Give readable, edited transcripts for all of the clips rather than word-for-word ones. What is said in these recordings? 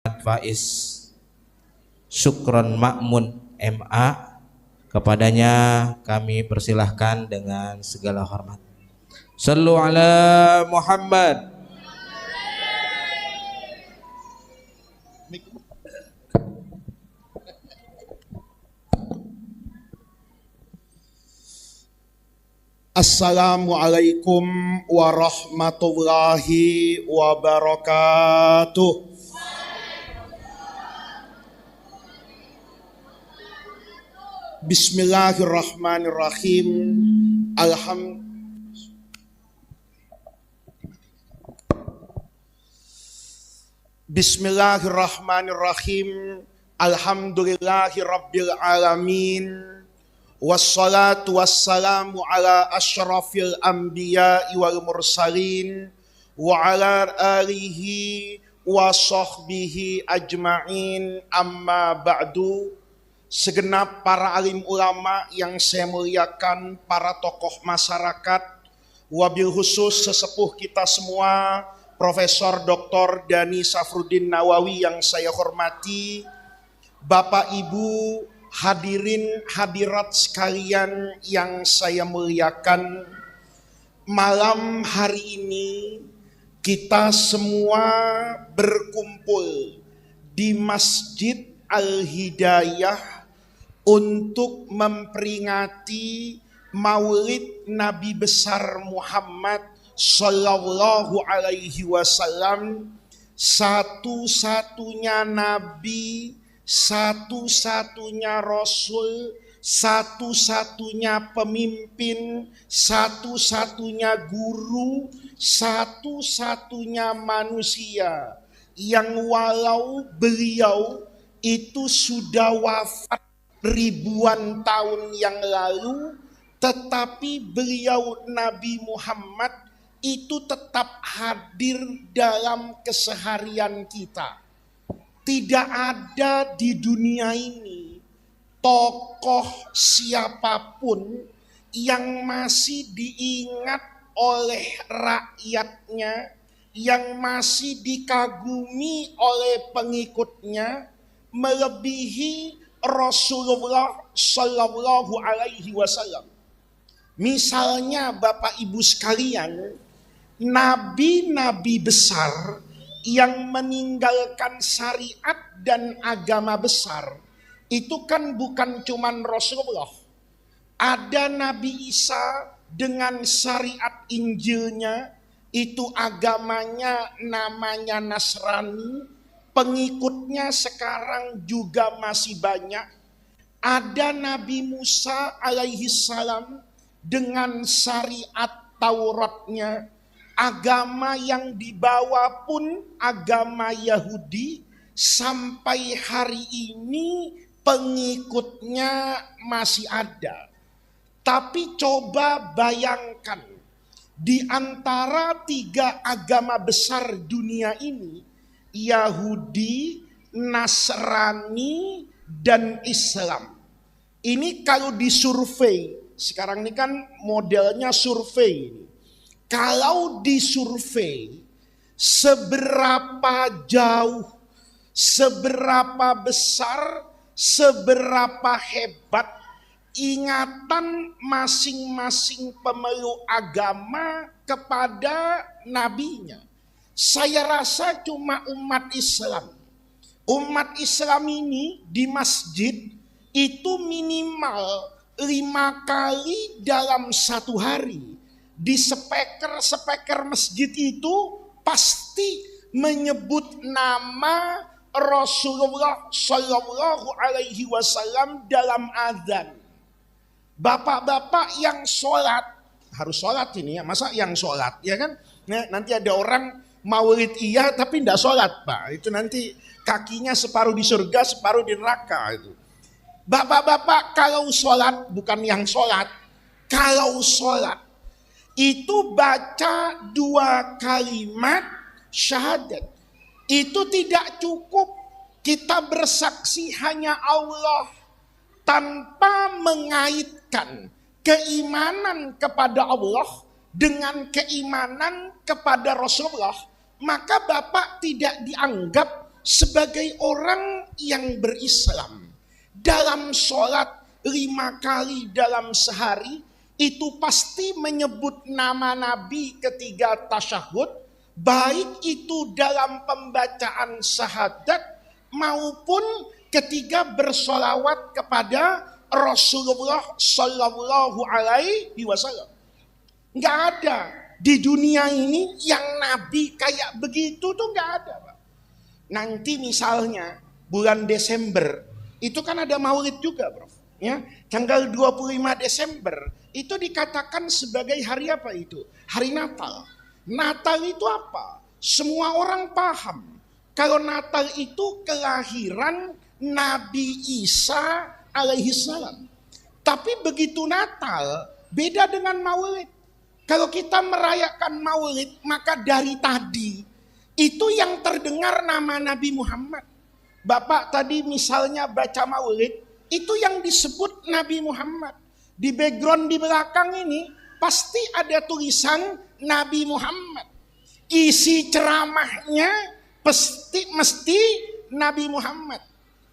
Faiz Syukron Makmun MA, kepadanya kami persilahkan dengan segala hormat. Sallu ala Muhammad. Assalamualaikum warahmatullahi wabarakatuh. Bismillahirrahmanirrahim. Bismillahirrahmanirrahim. Alhamdulillahi rabbil alamin. Wassalatu wassalamu ala asyrafil anbiya'i wal mursalin wa ala alihi wa sahbihi ajma'in, amma ba'du. Segenap para alim ulama yang saya muliakan, para tokoh masyarakat, wabil khusus sesepuh kita semua, Profesor Dr. Dhani Safruddin Nawawi yang saya hormati, Bapak Ibu hadirin hadirat sekalian yang saya muliakan. Malam hari ini kita semua berkumpul di Masjid Al-Hidayah untuk memperingati Maulid Nabi besar Muhammad Sallallahu Alaihi Wasallam, satu-satunya Nabi, satu-satunya Rasul, satu-satunya pemimpin, satu-satunya guru, satu-satunya manusia yang walau beliau itu sudah wafat ribuan tahun yang lalu, tetapi beliau Nabi Muhammad itu tetap hadir dalam keseharian kita. Tidak ada di dunia ini tokoh siapapun yang masih diingat oleh rakyatnya, yang masih dikagumi oleh pengikutnya melebihi Rasulullah Sallallahu Alaihi Wasallam. Misalnya Bapak Ibu sekalian, nabi-nabi besar yang meninggalkan syariat dan agama besar itu kan bukan cuman Rasulullah. Ada Nabi Isa dengan syariat Injilnya, itu agamanya namanya Nasrani, pengikutnya sekarang juga masih banyak. Ada Nabi Musa alaihi salam dengan syariat Tauratnya, agama yang dibawa pun agama Yahudi, sampai hari ini pengikutnya masih ada. Tapi coba bayangkan, di antara tiga agama besar dunia ini, Yahudi, Nasrani, dan Islam, ini kalau disurvei, sekarang ini kan modelnya survei ini. Kalau disurvei, seberapa jauh, seberapa besar, seberapa hebat ingatan masing-masing pemeluk agama kepada nabinya. Saya rasa cuma umat Islam. Umat Islam ini di masjid itu minimal 5 kali dalam satu hari. Di speaker masjid itu pasti menyebut nama Rasulullah Sallallahu Alaihi Wasallam dalam azan. Bapak-bapak yang sholat, harus sholat ini ya, masa yang sholat ya kan? Nah, nanti ada orang maulid iya tapi tidak sholat Pak, itu nanti kakinya separuh di surga separuh di neraka itu. Bapak-bapak kalau sholat, bukan yang sholat, kalau sholat itu baca 2 kalimat syahadat. Itu tidak cukup kita bersaksi hanya Allah tanpa mengaitkan keimanan kepada Allah dengan keimanan kepada Rasulullah, maka Bapak tidak dianggap sebagai orang yang berislam, dalam sholat 5 kali dalam sehari, itu pasti menyebut nama Nabi ketika tasyahud, baik itu dalam pembacaan syahadat maupun ketika bersolawat kepada Rasulullah Sallallahu Alaihi Wasallam. Nggak ada di dunia ini yang Nabi kayak begitu tuh nggak ada, Pak. Nanti misalnya bulan Desember itu kan ada Maulid juga, Prof. Ya, tanggal 25 Desember itu dikatakan sebagai hari apa itu? Hari Natal. Natal itu apa? Semua orang paham. Kalau Natal itu kelahiran Nabi Isa alaihi salam. Tapi begitu Natal beda dengan Maulid. Kalau kita merayakan Maulid, maka dari tadi itu yang terdengar nama Nabi Muhammad. Bapak tadi misalnya baca Maulid, itu yang disebut Nabi Muhammad. Di background di belakang ini pasti ada tulisan Nabi Muhammad. Isi ceramahnya mesti Nabi Muhammad.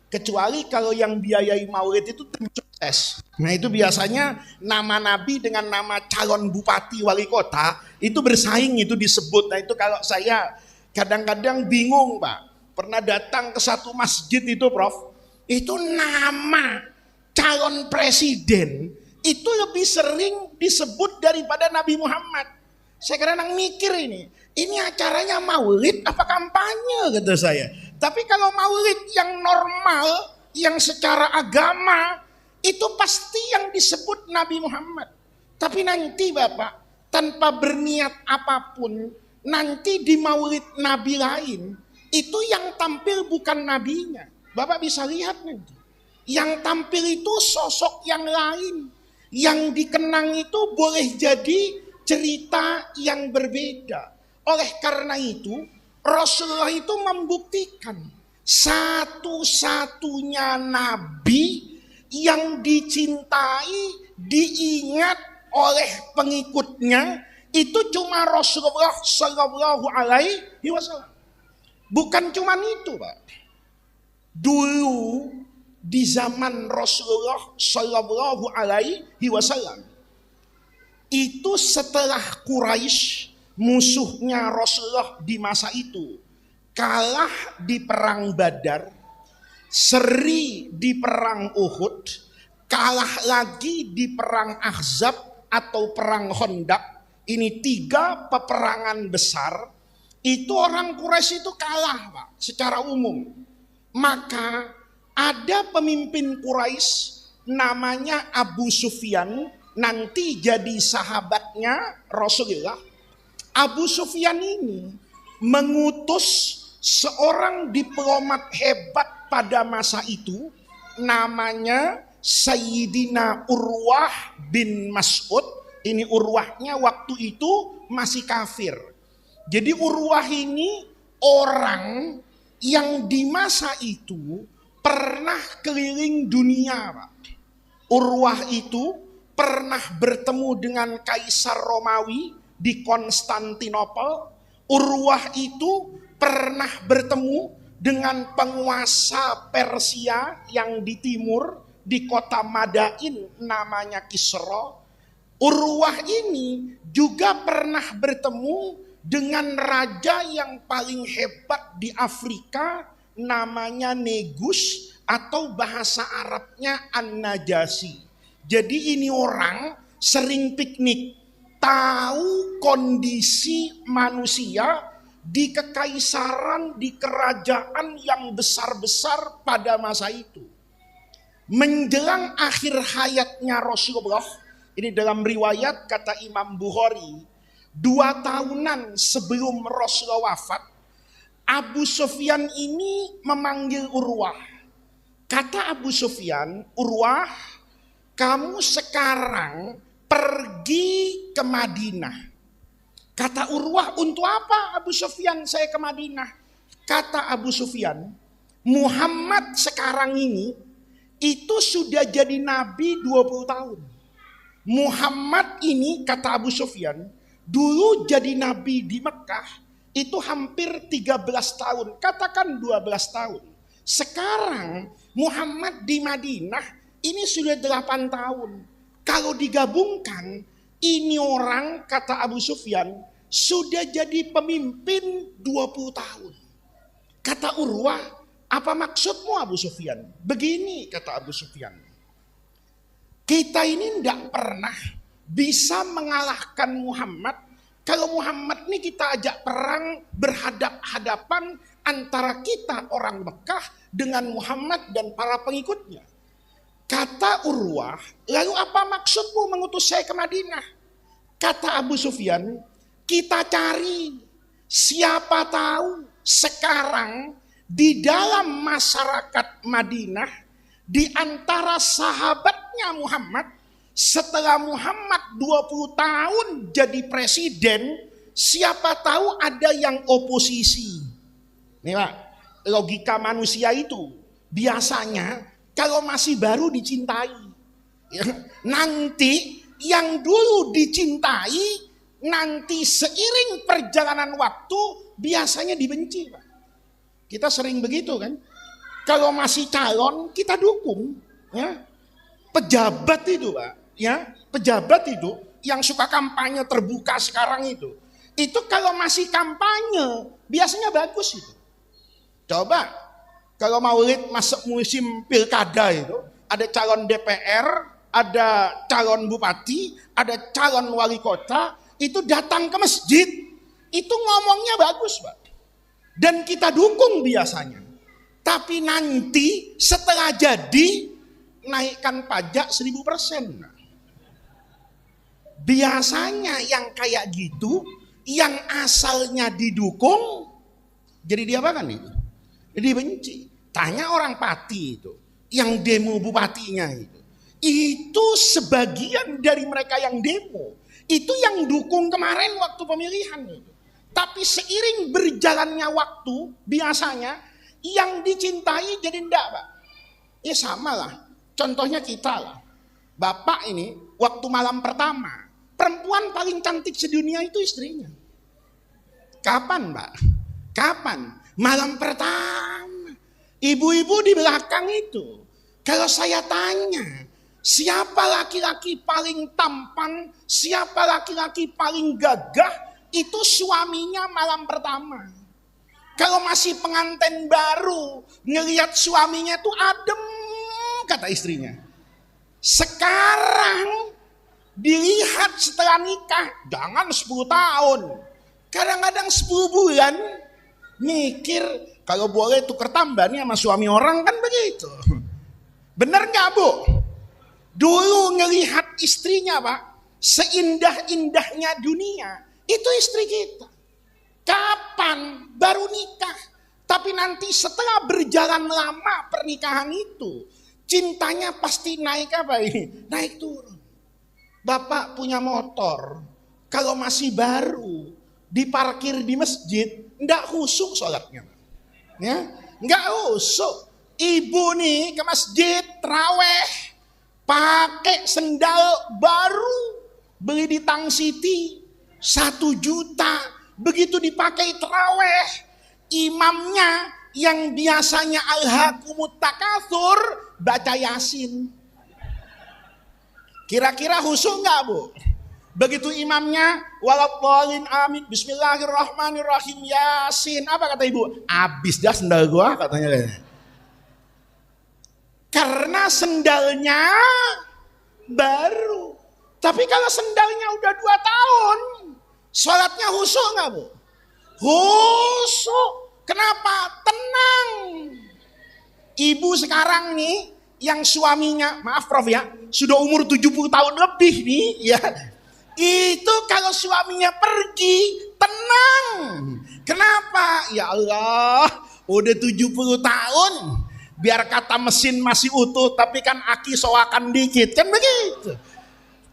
Kecuali kalau yang biayai Maulid itu tim sukses. Nah itu biasanya nama Nabi dengan nama calon bupati wali kota itu bersaing, itu disebut. Nah itu kalau saya kadang-kadang bingung, Pak. Pernah datang ke satu masjid itu, Prof. Itu nama calon presiden itu lebih sering disebut daripada Nabi Muhammad. Saya kadang mikir ini acaranya Maulid apa kampanye, kata saya. Tapi kalau Maulid yang normal, yang secara agama, itu pasti yang disebut Nabi Muhammad. Tapi nanti Bapak, tanpa berniat apapun, nanti di Maulid Nabi lain, itu yang tampil bukan nabinya. Bapak bisa lihat nanti. Yang tampil itu sosok yang lain. Yang dikenang itu boleh jadi cerita yang berbeda. Oleh karena itu, Rasulullah itu membuktikan satu-satunya nabi yang dicintai, diingat oleh pengikutnya itu cuma Rasulullah Sallallahu Alaihi Wasallam. Bukan cuma itu, Pak. Dulu di zaman Rasulullah Sallallahu Alaihi Wasallam itu setelah Quraisy, musuhnya Rasulullah di masa itu, kalah di perang Badar, seri di perang Uhud, kalah lagi di perang Ahzab atau perang Khandaq. Ini 3 peperangan besar. Itu orang Quraisy itu kalah, Pak, secara umum. Maka ada pemimpin Quraisy namanya Abu Sufyan, nanti jadi sahabatnya Rasulullah. Abu Sufyan ini mengutus seorang diplomat hebat pada masa itu, namanya Sayyidina Urwah bin Mas'ud. Ini Urwahnya waktu itu masih kafir. Jadi Urwah ini orang yang di masa itu pernah keliling dunia, Pak. Urwah itu pernah bertemu dengan Kaisar Romawi di Konstantinopel. Urwah itu pernah bertemu dengan penguasa Persia yang di timur, di kota Madain namanya Kisra. Urwah ini juga pernah bertemu dengan raja yang paling hebat di Afrika namanya Negus atau bahasa Arabnya An-Najasi. Jadi ini orang sering piknik, tahu kondisi manusia di kekaisaran, di kerajaan yang besar-besar pada masa itu. Menjelang akhir hayatnya Rasulullah, ini dalam riwayat kata Imam Bukhari, 2 tahunan sebelum Rasulullah wafat, Abu Sufyan ini memanggil Urwah. Kata Abu Sufyan, Urwah, kamu sekarang pergi ke Madinah. Kata Urwah, untuk apa Abu Sufyan saya ke Madinah? Kata Abu Sufyan, Muhammad sekarang ini itu sudah jadi nabi 20 tahun. Muhammad ini, kata Abu Sufyan, dulu jadi nabi di Mekah itu hampir 13 tahun, katakan 12 tahun. Sekarang Muhammad di Madinah ini sudah 8 tahun. Kalau digabungkan, ini orang, kata Abu Sufyan, sudah jadi pemimpin 20 tahun. Kata Urwah, apa maksudmu Abu Sufyan? Begini kata Abu Sufyan. Kita ini tidak pernah bisa mengalahkan Muhammad kalau Muhammad ini kita ajak perang berhadap-hadapan antara kita orang Mekah dengan Muhammad dan para pengikutnya. Kata Urwah, lalu apa maksudmu mengutus saya ke Madinah? Kata Abu Sufyan, kita cari, siapa tahu sekarang di dalam masyarakat Madinah, di antara sahabatnya Muhammad, setelah Muhammad 20 tahun jadi presiden, siapa tahu ada yang oposisi. Nih Pak, logika manusia itu biasanya kalau masih baru dicintai, ya, nanti yang dulu dicintai, nanti seiring perjalanan waktu biasanya dibenci Pak. Kita sering begitu kan. Kalau masih calon kita dukung, ya. Pejabat itu Pak, ya, pejabat itu yang suka kampanye terbuka sekarang itu kalau masih kampanye biasanya bagus itu. Coba kalau Maulid masuk musim pilkada itu ada calon DPR, ada calon bupati, ada calon wali kota, itu datang ke masjid, itu ngomongnya bagus Pak. Dan kita dukung biasanya. Tapi nanti setelah jadi naikkan pajak 1000%. Biasanya yang kayak gitu, yang asalnya didukung, jadi diapakan itu? Jadi benci. Tanya orang Pati itu, yang demo bupatinya itu. Itu sebagian dari mereka yang demo. Itu yang dukung kemarin waktu pemilihan itu. Tapi seiring berjalannya waktu, biasanya yang dicintai jadi enggak Pak. Ya sama lah, contohnya kita lah. Bapak ini waktu malam pertama, perempuan paling cantik sedunia itu istrinya. Kapan Pak? Kapan? Malam pertama. Ibu-ibu di belakang itu. Kalau saya tanya, siapa laki-laki paling tampan, siapa laki-laki paling gagah, itu suaminya malam pertama. Kalau masih pengantin baru, ngelihat suaminya tuh adem, kata istrinya. Sekarang dilihat setelah nikah, jangan 10 tahun. Kadang-kadang 10 bulan, mikir kalau boleh tuker tambahannya sama suami orang kan begitu. Bener gak Bu? Dulu ngelihat istrinya Pak, seindah-indahnya dunia, itu istri kita. Kapan? Baru nikah. Tapi nanti setelah berjalan lama pernikahan itu, cintanya pasti naik apa ini? Naik turun. Bapak punya motor, kalau masih baru, diparkir di masjid, enggak khusyuk sholatnya. Ya, enggak khusyuk. Ibu nih ke masjid, terawih, pakai sendal baru, beli di Tang City, 1 juta, begitu dipakai terawih, imamnya yang biasanya alhaakumut takatsur baca Yasin. Kira-kira khusyuk nggak Bu? Begitu imamnya waladhdallin amin bismillahirrahmanirrahim Yasin, apa kata ibu? Abis dah sendal gua katanya. Karena sendalnya baru. Tapi kalau sendalnya udah 2 tahun, sholatnya khusyuk nggak Bu? Khusyuk. Kenapa? Tenang. Ibu sekarang nih, yang suaminya, maaf Prof ya, sudah umur 70 tahun lebih nih, ya. Itu kalau suaminya pergi, tenang. Kenapa? Ya Allah, udah 70 tahun. Biar kata mesin masih utuh, tapi kan aki soakan dikit, kan begitu.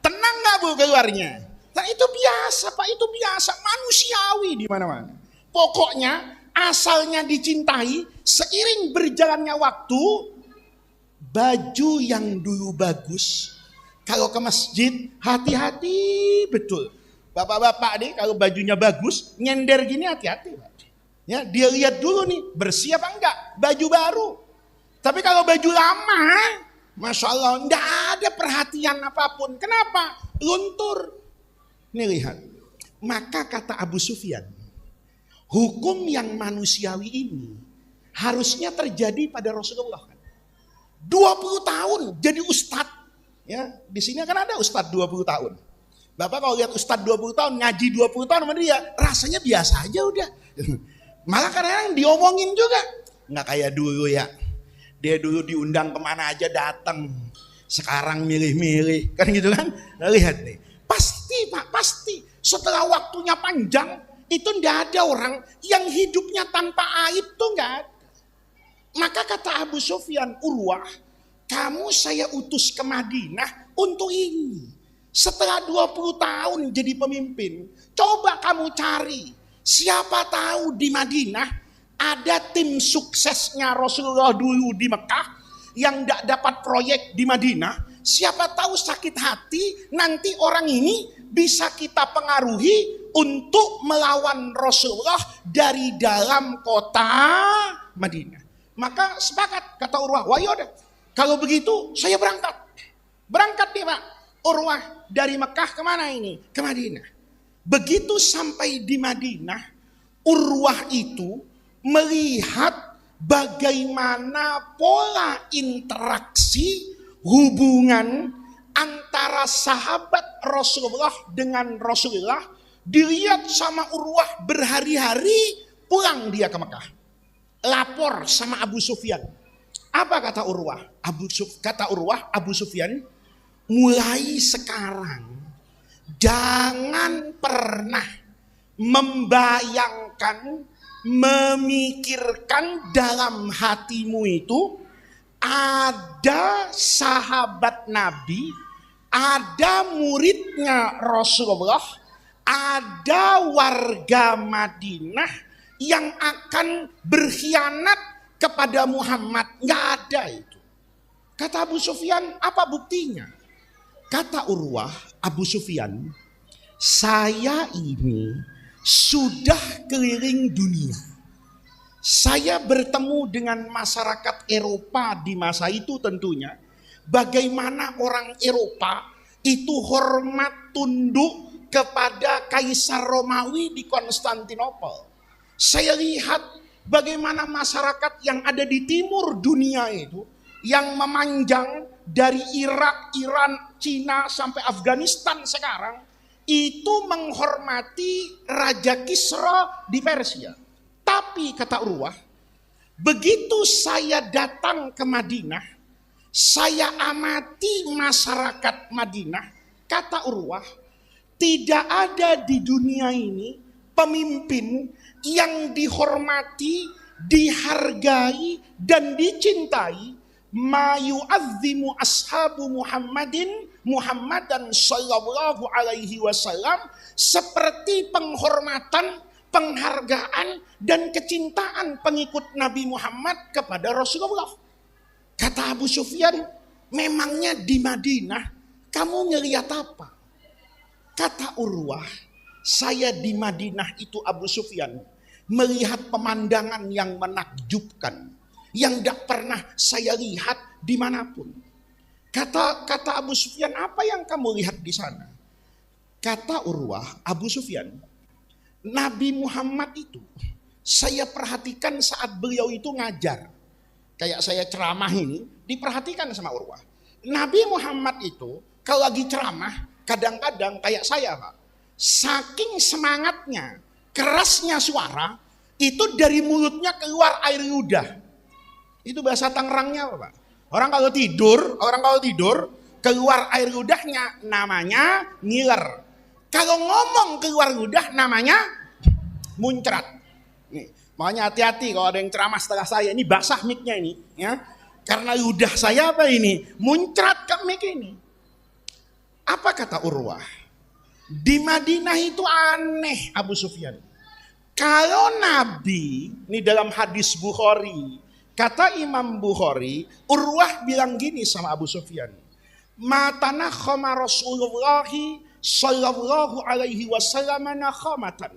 Tenang nggak Bu keluarnya? Nah itu biasa Pak, itu biasa, manusiawi di mana-mana. Pokoknya asalnya dicintai, seiring berjalannya waktu, baju yang dulu bagus, kalau ke masjid hati-hati betul. Bapak-bapak nih kalau bajunya bagus, nyender gini hati-hati, Pak. Ya, dia lihat dulu nih, bersih apa enggak, baju baru. Tapi kalau baju lama, Masya Allah, enggak ada perhatian apapun. Kenapa? Luntur. Nih lihat. Maka kata Abu Sufyan, hukum yang manusiawi ini harusnya terjadi pada Rasulullah. 20 tahun jadi ustadz. Ya, di sini kan ada ustadz 20 tahun. Bapak kalau lihat ustadz 20 tahun, ngaji 20 tahun sama dia, rasanya biasa aja udah. Malah kadang-kadang diomongin juga. Nggak kayak dulu ya. Dia dulu diundang kemana aja datang. Sekarang milih-milih. Kan gitu kan? Nah, lihat nih. Pasti Pak, pasti. Setelah waktunya panjang, itu nggak ada orang yang hidupnya tanpa aib tuh nggak ada. Maka kata Abu Sufyan, Urwah, kamu saya utus ke Madinah untuk ini. Setelah 20 tahun jadi pemimpin, coba kamu cari. Siapa tahu di Madinah ada tim suksesnya Rasulullah dulu di Mekah yang tidak dapat proyek di Madinah. Siapa tahu sakit hati nanti orang ini bisa kita pengaruhi untuk melawan Rasulullah dari dalam kota Madinah. Maka sepakat kata Urwah, wah yaudah, kalau begitu saya berangkat. Berangkat nih Pak. Urwah dari Mekah kemana ini? Ke Madinah. Begitu sampai di Madinah, Urwah itu melihat bagaimana pola interaksi hubungan antara sahabat Rasulullah dengan Rasulullah. Dilihat sama Urwah berhari-hari pulang dia ke Mekah. Lapor sama Abu Sufyan. Apa kata Urwah? Kata Urwah, Abu Sufyan, mulai sekarang jangan pernah membayangkan, memikirkan dalam hatimu itu ada sahabat Nabi, ada muridnya Rasulullah, ada warga Madinah yang akan berkhianat kepada Muhammad. Nggak ada itu. Kata Abu Sufyan, apa buktinya? Kata Urwah, Abu Sufyan, saya ini sudah keliling dunia. Saya bertemu dengan masyarakat Eropa di masa itu tentunya. Bagaimana orang Eropa itu hormat tunduk kepada Kaisar Romawi di Konstantinopel. Saya lihat bagaimana masyarakat yang ada di timur dunia itu, yang memanjang dari Irak, Iran, Cina sampai Afghanistan sekarang, itu menghormati Raja Kisra di Persia. Tapi kata Urwah, begitu saya datang ke Madinah, saya amati masyarakat Madinah, kata Urwah, tidak ada di dunia ini pemimpin yang dihormati, dihargai dan dicintai ma yu'azzimu ashabu Muhammadan sallallahu alaihi wasallam seperti penghormatan, penghargaan dan kecintaan pengikut Nabi Muhammad kepada Rasulullah. Kata Abu Sufyan, memangnya di Madinah kamu ngelihat apa? Kata Urwah, saya di Madinah itu Abu Sufyan melihat pemandangan yang menakjubkan, yang tidak pernah saya lihat dimanapun. Kata Abu Sufyan, apa yang kamu lihat di sana? Kata Urwah, Abu Sufyan, Nabi Muhammad itu saya perhatikan saat beliau itu ngajar. Kayak saya ceramah ini, diperhatikan sama Urwah. Nabi Muhammad itu kalau lagi ceramah, kadang-kadang kayak saya Pak, saking semangatnya, kerasnya suara, itu dari mulutnya keluar air ludah. Itu bahasa Tangerangnya apa Pak? Orang kalau tidur keluar air ludahnya namanya ngiler. Kalau ngomong keluar ludah namanya muncrat. Nih, makanya hati-hati kalau ada yang ceramah setelah saya, ini basah mic-nya ini, ya. Karena ludah saya apa ini? Muncrat ke mic ini. Apa kata Urwah? Di Madinah itu aneh Abu Sufyan. Kalau Nabi, ini dalam hadis Bukhari, kata Imam Bukhari, Urwah bilang gini sama Abu Sufyan. Matanakhama Rasulullahi sallallahu alaihi wasallam nakhamatan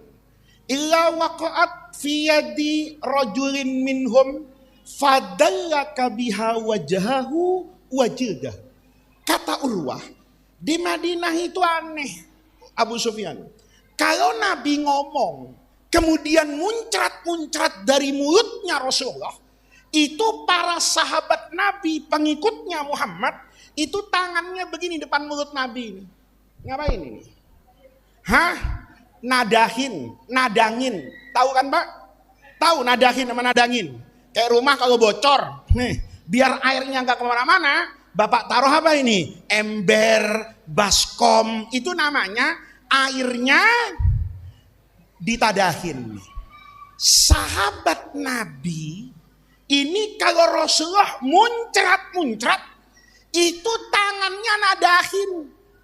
illa waqa'at fi yadi rajulin minhum fadallaka biha wajhahu wajildah. Kata Urwah, di Madinah itu aneh Abu Sufyan. Kalau Nabi ngomong kemudian muncrat-muncrat dari mulutnya Rasulullah, itu para sahabat Nabi pengikutnya Muhammad itu tangannya begini depan mulut Nabi ini. Ngapain ini? Nadangin. Tahu kan Pak? Tahu nadahin sama nadangin. Kayak rumah kalau bocor, nih, biar airnya nggak kemana-mana, Bapak taruh apa ini? Ember, baskom, itu namanya airnya ditadahin. Sahabat Nabi ini kalau Rasulullah muncrat-muncrat, itu tangannya nadahin,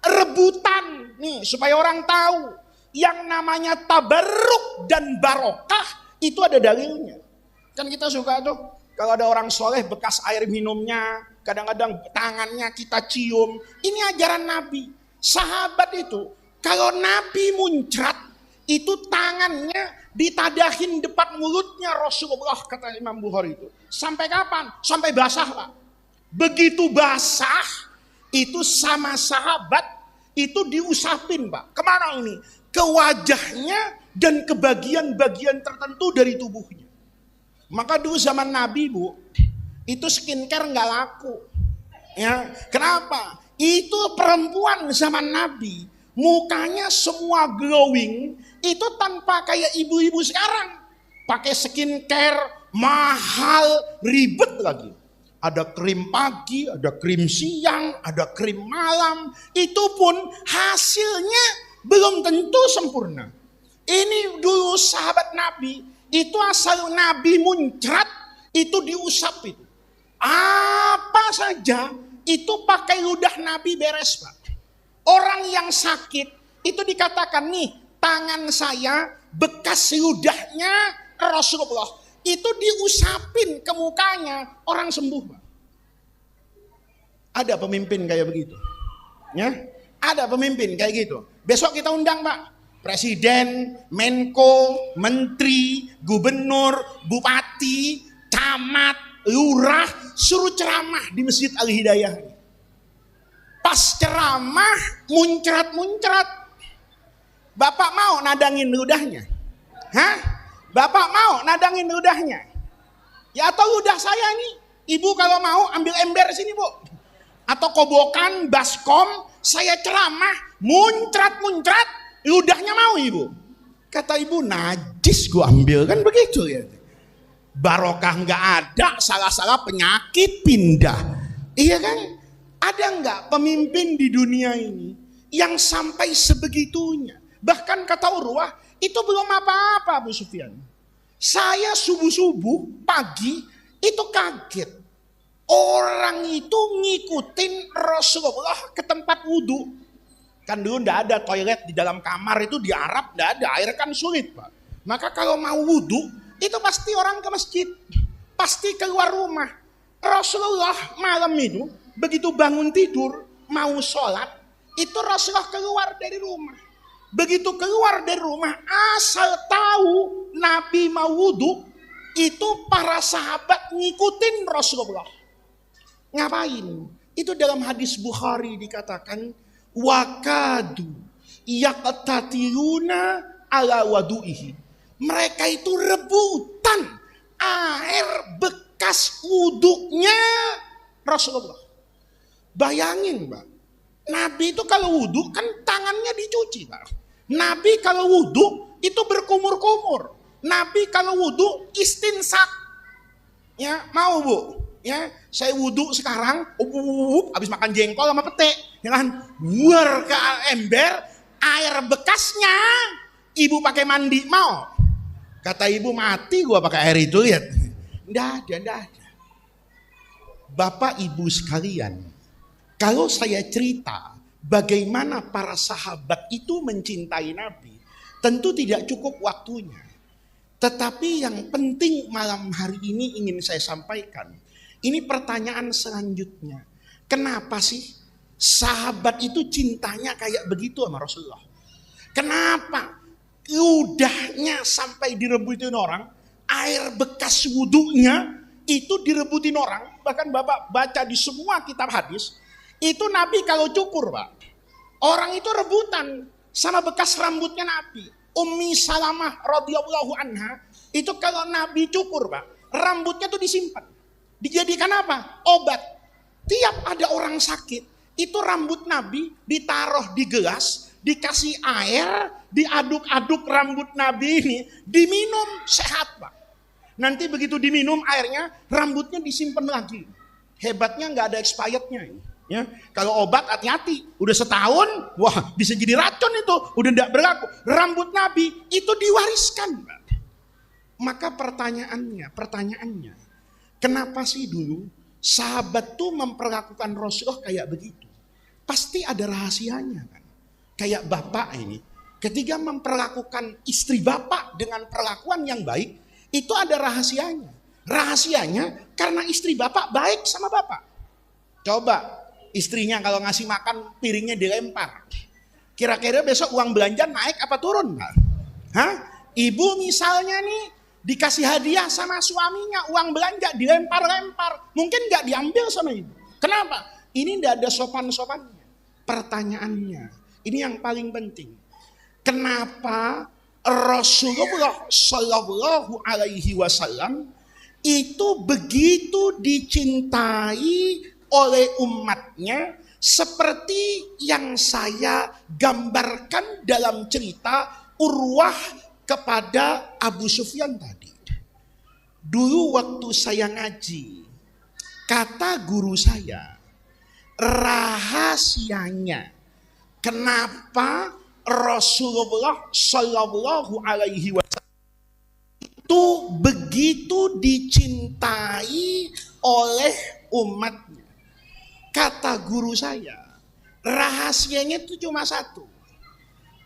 rebutan, nih supaya orang tahu. Yang namanya tabarruk dan barokah itu ada dalilnya. Kan kita suka tuh kalau ada orang soleh bekas air minumnya, kadang-kadang tangannya kita cium. Ini ajaran Nabi. Sahabat itu kalau Nabi muncrat, itu tangannya ditadahin depan mulutnya Rasulullah, kata Imam Bukhari itu. Sampai kapan? Sampai basah Pak. Begitu basah, itu sama sahabat itu diusapin Pak. Kemana ini? Ke wajahnya dan ke bagian-bagian tertentu dari tubuhnya. Maka dulu zaman Nabi Bu, itu skincare nggak laku. Ya, kenapa? Itu perempuan zaman Nabi, mukanya semua glowing, itu tanpa kayak ibu-ibu sekarang. Pakai skincare mahal, ribet lagi. Ada krim pagi, ada krim siang, ada krim malam. Itu pun hasilnya belum tentu sempurna. Ini dulu sahabat Nabi, itu asal Nabi muncrat, itu diusap itu. Apa saja, itu pakai ludah Nabi beres Pak. Orang yang sakit, itu dikatakan nih, tangan saya bekas ludahnya Rasulullah. Itu diusapin ke mukanya, orang sembuh Pak. Ada pemimpin kayak begitu. Ya, ada pemimpin kayak gitu. Besok kita undang Pak. Presiden, Menko, Menteri, Gubernur, Bupati, Camat, Lurah, suruh ceramah di Masjid Al-Hidayah. Pas ceramah, muncrat-muncrat. Bapak mau nadangin ludahnya? Bapak mau nadangin ludahnya? Ya atau ludah saya nih, Ibu kalau mau ambil ember sini Bu. Atau kobokan, baskom, saya ceramah, muncrat-muncrat, ludahnya mau Ibu. Kata Ibu, najis gue ambil, kan begitu ya. Barokah nggak ada, salah-salah penyakit pindah. Iya kan? Ada nggak pemimpin di dunia ini yang sampai sebegitunya? Bahkan kata Urwah, itu belum apa-apa Abu Sufyan. Saya subuh-subuh pagi itu kaget. Orang itu ngikutin Rasulullah ke tempat wudhu. Kan dulu nggak ada toilet di dalam kamar, itu di Arab nggak ada, air kan sulit Pak. Maka kalau mau wudhu, itu pasti orang ke masjid, pasti keluar rumah. Rasulullah malam itu begitu bangun tidur mau sholat, itu Rasulullah keluar dari rumah. Begitu keluar dari rumah, asal tahu Nabi mau wudhu, itu para sahabat ngikutin Rasulullah. Ngapain? Itu dalam hadis Bukhari dikatakan, wakadu yaqtatiluna ala wadu'ihi. Mereka itu rebutan air bekas wuduknya Rasulullah. Bayangin Pak, Nabi itu kalau wudhu kan tangannya dicuci Pak. Nabi kalau wudhu itu berkumur-kumur. Nabi kalau wudhu istinsak. Ya, mau Bu? Ya, saya wudhu sekarang, habis makan jengkol sama pete, ya kan? Buar ke ember, air bekasnya, Ibu pakai mandi mau? Kata Ibu, mati gua pakai air itu, lihat. Nggak ada. Bapak Ibu sekalian, kalau saya cerita bagaimana para sahabat itu mencintai Nabi, tentu tidak cukup waktunya. Tetapi yang penting malam hari ini ingin saya sampaikan. Ini pertanyaan selanjutnya. Kenapa sih Sahabat itu cintanya kayak begitu sama Rasulullah. Kenapa? Ludahnya sampai direbutin orang, air bekas wudhunya itu direbutin orang. Bahkan Bapak baca di semua kitab hadis, itu Nabi kalau cukur Pak, orang itu rebutan sama bekas rambutnya Nabi. Ummi Salamah radhiyallahu anha, itu kalau Nabi cukur Pak, rambutnya tuh disimpan. Dijadikan apa? Obat. Tiap ada orang sakit, itu rambut Nabi ditaruh di gelas, dikasih air, diaduk-aduk rambut Nabi ini, diminum, sehat Pak. Nanti begitu diminum airnya, rambutnya disimpan lagi. Hebatnya nggak ada expirednya ini. Ya, kalau obat hati-hati, udah setahun, wah bisa jadi racun itu, udah tidak berlaku. Rambut Nabi itu diwariskan Pak. Maka pertanyaannya, kenapa sih dulu sahabat tuh memperlakukan Rasulullah kayak begitu? Pasti ada rahasianya kan. Kayak bapak ini, ketika memperlakukan istri bapak dengan perlakuan yang baik, itu ada rahasianya. Rahasianya karena istri bapak baik sama bapak. Coba istrinya kalau ngasih makan piringnya dilempar, kira-kira besok uang belanja naik apa turun? Hah? Ibu misalnya nih dikasih hadiah sama suaminya, uang belanja dilempar-lempar, mungkin nggak diambil sama ibu. Kenapa? Ini nggak ada sopan-sopannya. Pertanyaannya, ini yang paling penting. Kenapa Rasulullah Shallallahu Alaihi Wasallam itu begitu dicintai oleh umatnya seperti yang saya gambarkan dalam cerita Urwah kepada Abu Sufyan tadi. Dulu waktu saya ngaji, kata guru saya, rahasianya kenapa Rasulullah Shallallahu Alaihi Wasallam itu begitu dicintai oleh umatnya. Kata guru saya, rahasianya itu cuma satu.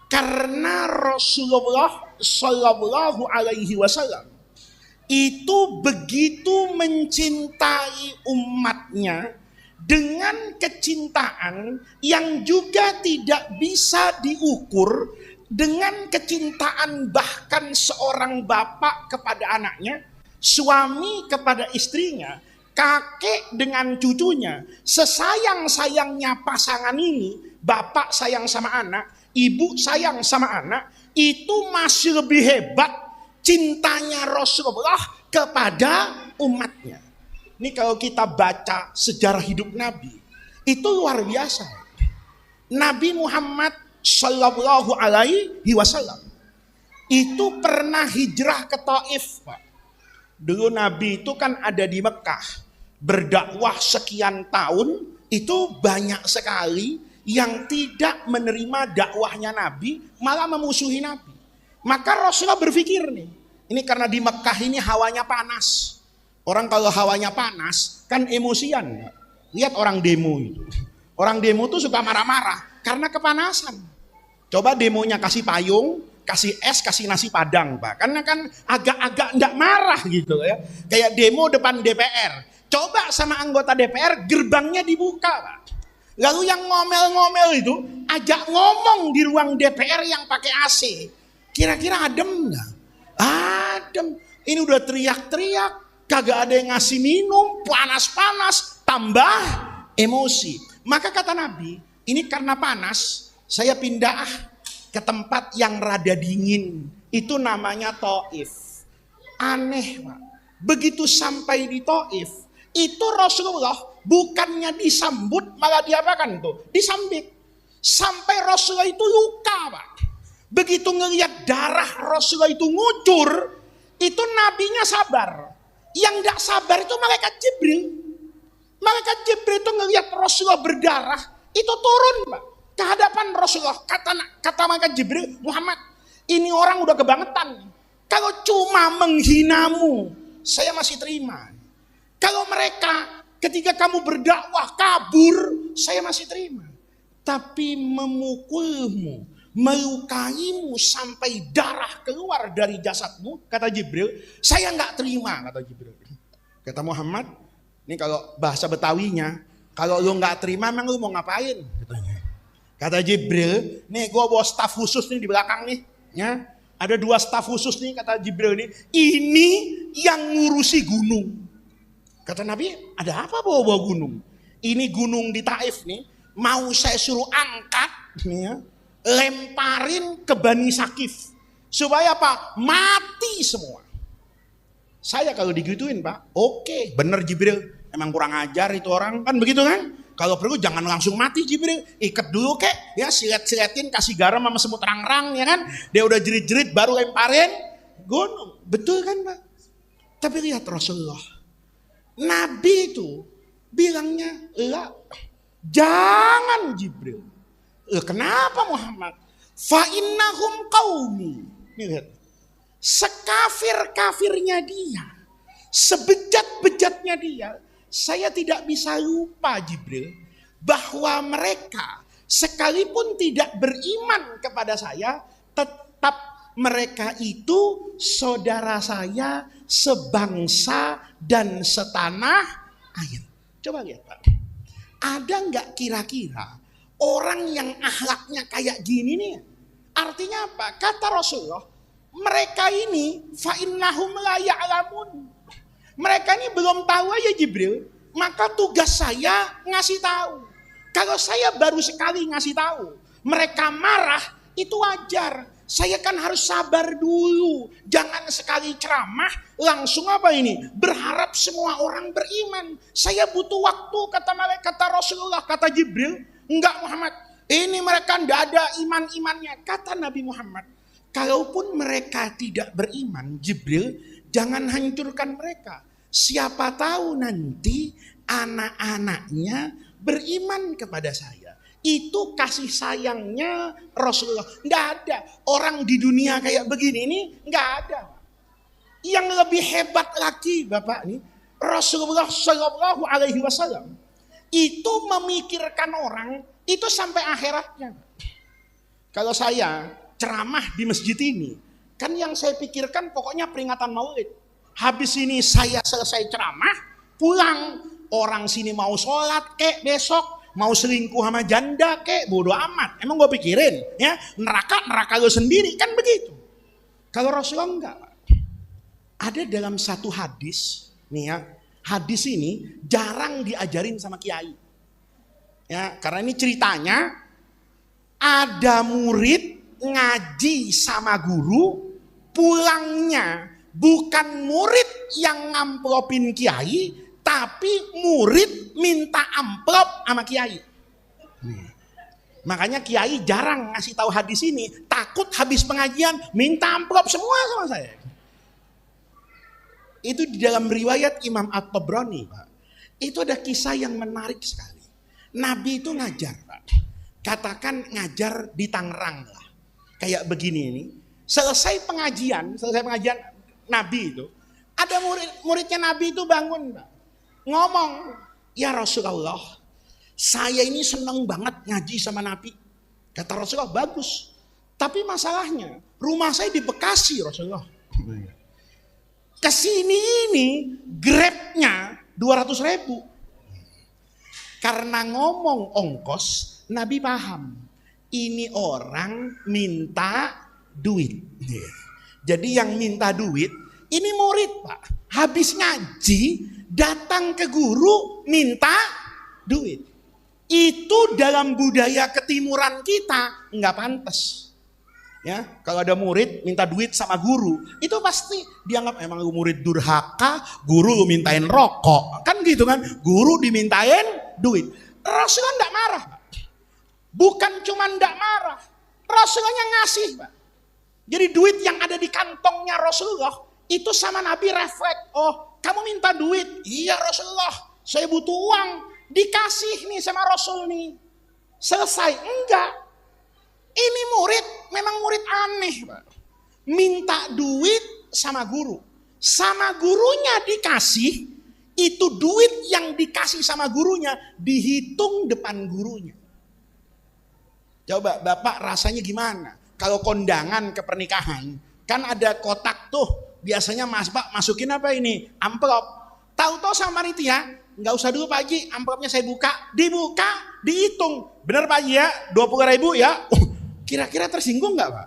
Karena Rasulullah Shallallahu Alaihi Wasallam itu begitu mencintai umatnya dengan kecintaan yang juga tidak bisa diukur dengan kecintaan bahkan seorang bapak kepada anaknya, suami kepada istrinya, kakek dengan cucunya, sesayang-sayangnya pasangan ini, bapak sayang sama anak, ibu sayang sama anak, itu masih lebih hebat cintanya Rasulullah kepada umatnya. Ini kalau kita baca sejarah hidup Nabi, itu luar biasa. Nabi Muhammad Sallallahu Alaihi Wasallam itu pernah hijrah ke Taif, Pak. Dulu Nabi itu kan ada di Mekah, berdakwah sekian tahun, itu banyak sekali yang tidak menerima dakwahnya Nabi, malah memusuhi Nabi. Maka Rasulullah berpikir nih, ini karena di Mekah ini hawanya panas. Orang kalau hawanya panas kan emosian. Lihat orang demo itu. Orang demo tuh suka marah-marah karena kepanasan. Coba demonya kasih payung, kasih es, kasih nasi padang, Pak. Karena kan agak-agak enggak marah gitu ya. Kayak demo depan DPR. Coba sama anggota DPR gerbangnya dibuka, Pak. Lalu yang ngomel-ngomel itu ajak ngomong di ruang DPR yang pakai AC. Kira-kira adem enggak? Adem. Ini udah teriak-teriak, kagak ada yang ngasih minum, panas-panas, tambah emosi. Maka kata Nabi, ini karena panas, saya pindah ke tempat yang rada dingin. Itu namanya Taif. Aneh, Pak. Begitu sampai di Taif, itu Rasulullah bukannya disambut, malah diapakan tuh? Disambit. Sampai Rasulullah itu luka, Pak. Begitu ngelihat darah Rasulullah itu ngucur, itu nabinya sabar. Yang tidak sabar itu malaikat Jibril. Malaikat Jibril itu ngelihat Rasulullah berdarah, itu turun, Pak, ke hadapan Rasulullah. Kata malaikat Jibril, Muhammad, ini orang udah kebangetan. Kalau cuma menghinamu, saya masih terima. Kalau mereka ketika kamu berdakwah kabur, saya masih terima. Tapi memukulmu, melukaimu sampai darah keluar dari jasadmu, kata Jibril, saya nggak terima, kata Jibril. Kata Muhammad, ini kalau bahasa Betawinya, Kalau lu nggak terima, emang lu mau ngapain? Kata Jibril, nih gue bawa staf khusus nih di belakang nih. Ya, ada 2 staf khusus nih kata Jibril nih. Ini yang ngurusi gunung. Kata Nabi, ada apa bawa-bawa gunung? Ini gunung di Taif nih, mau saya suruh angkat, nih ya, lemparin ke Bani Sakif. Supaya apa? Mati semua. Saya kalau digituin Pak, oke, bener Jibril. Emang kurang ajar itu orang, kan begitu kan? Kalau perlu jangan langsung mati Jibril, ikat dulu kek, ya silet-siletin, kasih garam sama semut rang-rang, ya kan? Dia udah jerit-jerit baru lemparin gunung. Betul kan Pak? Tapi lihat Rasulullah, Nabi itu bilangnya, lah, jangan Jibril. Kenapa Muhammad? Fa innahum qaumi. Nih lihat. Sekafir-kafirnya dia, sebejat-bejatnya dia, saya tidak bisa lupa Jibril bahwa mereka sekalipun tidak beriman kepada saya, tetap mereka itu saudara saya sebangsa dan setanah air. Coba lihat Pak, ada nggak kira-kira orang yang akhlaknya kayak gini nih? Artinya apa? Kata Rasulullah, mereka ini fa innahum la ya'lamun. Mereka ini belum tahu aja Jibril, maka tugas saya ngasih tahu. Kalau saya baru sekali ngasih tahu, mereka marah, itu wajar. Saya kan harus sabar dulu. Jangan sekali ceramah langsung apa ini? Berharap semua orang beriman. Saya butuh waktu, kata malaikat, kata Rasulullah, kata Jibril. Enggak Muhammad, ini mereka tidak ada iman-imannya. Kata Nabi Muhammad, kalaupun mereka tidak beriman, Jibril, jangan hancurkan mereka. Siapa tahu nanti anak-anaknya beriman kepada saya. Itu kasih sayangnya Rasulullah. Nggak ada orang di dunia kayak begini ini, nggak ada. Yang lebih hebat lagi Bapak nih, Rasulullah Shallallahu Alaihi Wasallam itu memikirkan orang itu sampai akhiratnya. Kalau saya ceramah di masjid ini, kan yang saya pikirkan pokoknya peringatan Maulid. Habis ini saya selesai ceramah, pulang. Orang sini mau sholat kek besok, mau selingkuh sama janda kek, bodoh amat. Emang gue pikirin ya, neraka lo sendiri, kan begitu. Kalau Rasulullah enggak. Ada dalam satu hadis nih ya, hadis ini jarang diajarin sama kiai. Ya, karena ini ceritanya ada murid ngaji sama guru, pulangnya bukan murid yang ngamplopin kiai, tapi murid minta amplop sama kiai. Makanya kiai jarang ngasih tahu hadis ini, takut habis pengajian minta amplop semua sama saya. Itu di dalam riwayat Imam At-Tabrani, Pak. Itu ada kisah yang menarik sekali. Nabi itu ngajar, Pak. Katakan ngajar di Tangerang lah. Kayak begini ini. Selesai pengajian Nabi itu, ada muridnya Nabi itu bangun, Pak. Ngomong, ya Rasulullah, saya ini seneng banget ngaji sama Nabi. Kata Rasulullah, bagus. Tapi masalahnya, rumah saya di Bekasi Rasulullah. Kesini ini Grabnya 200.000. Karena ngomong ongkos, Nabi paham. Ini orang minta duit. Jadi yang minta duit, ini murid Pak. Habis ngaji, datang ke guru minta duit. Itu dalam budaya ketimuran kita nggak pantas. Ya, kalau ada murid minta duit sama guru, itu pasti dianggap emang lu murid durhaka, guru lu mintain rokok. Kan gitu kan, guru dimintain duit. Rasulullah enggak marah, Pak. Bukan cuma enggak marah, Rasulullah ngasih, Pak. Jadi duit yang ada di kantongnya Rasulullah itu sama Nabi refleks. Oh, kamu minta duit? Iya Rasulullah, saya butuh uang. Dikasih nih sama Rasul nih. Selesai? Enggak. Ini murid, memang murid aneh, Pak. Minta duit sama guru. Sama gurunya dikasih, itu duit yang dikasih sama gurunya dihitung depan gurunya. Coba Bapak rasanya gimana? Kalau kondangan ke pernikahan, kan ada kotak tuh. Biasanya Mas Pak masukin apa ini? Amplop. Tahu-tahu sama panitia nggak usah dulu Pak Haji, amplopnya saya buka. Dibuka, dihitung. Benar Pak Haji ya, 20.000 ya. Kira-kira tersinggung nggak Pak?